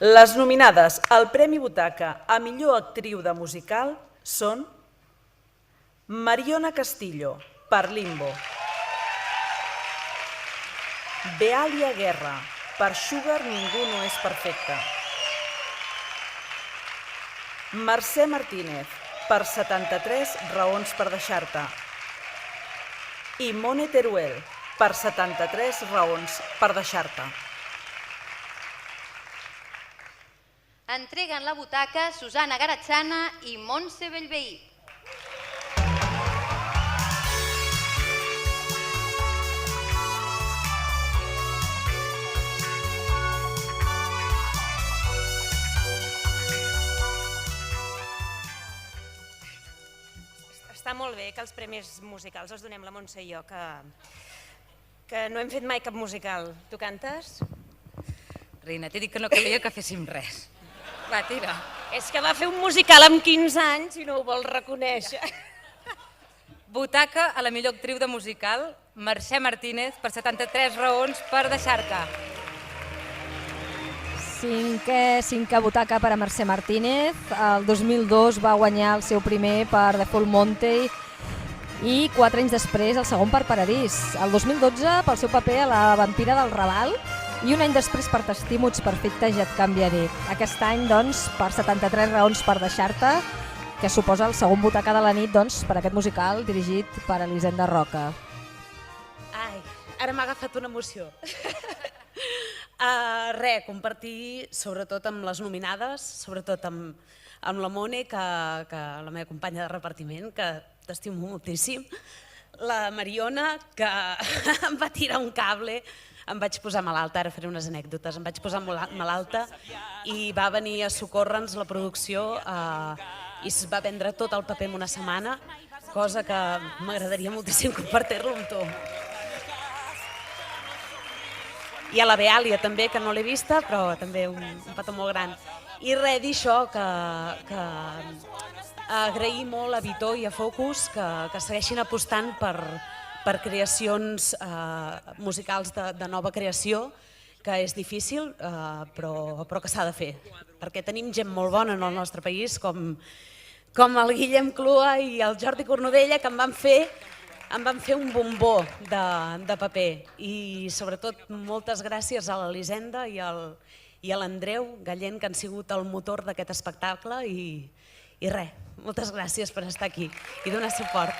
Les nominades al Premi Butaca a millor actriu de musical són Mariona Castillo, per Limbo, Bealia Guerra, per Sugar Ningú no és perfecte, Mercè Martínez, per 73 raons per deixar-te, i Mone Teruel, per 73 raons per deixar-te. Entreguen la butaca Susana Garatzana i Montse Bellveí. Està molt bé que els premis musicals els donem la Montse i jo, que no hem fet mai cap musical. Tu cantes? Reina, t'he dit que no calia que féssim res. Va, tira. És que va fer un musical amb 15 anys i no ho vol reconèixer. Butaca a la millor actriu de musical, Mercè Martínez, per 73 raons per deixar-te. Cinquè butaca per a Mercè Martínez. El 2002 va guanyar el seu primer per The Full Monty i 4 anys després el segon per Paradís. El 2012 pel seu paper a La vampira del Raval i un any després per T'estimo, ets perfecte, ja et canviaré. Aquest any, doncs, per 73 raons per deixar-te, que suposa el segon butaca de la nit, doncs, per aquest musical dirigit per Elisenda Roca. Ai, ara m'ha agafat una emoció. Compartir sobretot amb les nominades, sobretot amb la Mone, que la meva companya de repartiment, que t'estimo moltíssim, la Mariona, que em va tirar un cable, em vaig posar malalta, ara faré unes anècdotes, em vaig posar malalta i va venir a socórrer-nos la producció i es va vendre tot el paper en una setmana, cosa que m'agradaria moltíssim compartir-lo amb tu. I a la Bealia també, que no l'he vista, però també un petó molt gran. I res, dir això, que agrair molt a Vitó i a Focus que segueixin apostant per creacions musicals de nova creació, que és difícil, però que s'ha de fer. Perquè tenim gent molt bona en el nostre país, com el Guillem Clua i el Jordi Cornudella, que em van fer un bombó de paper. I sobretot moltes gràcies a l'Elisenda i a l'Andreu Gallent, que han sigut el motor d'aquest espectacle. I res, moltes gràcies per estar aquí i donar suport.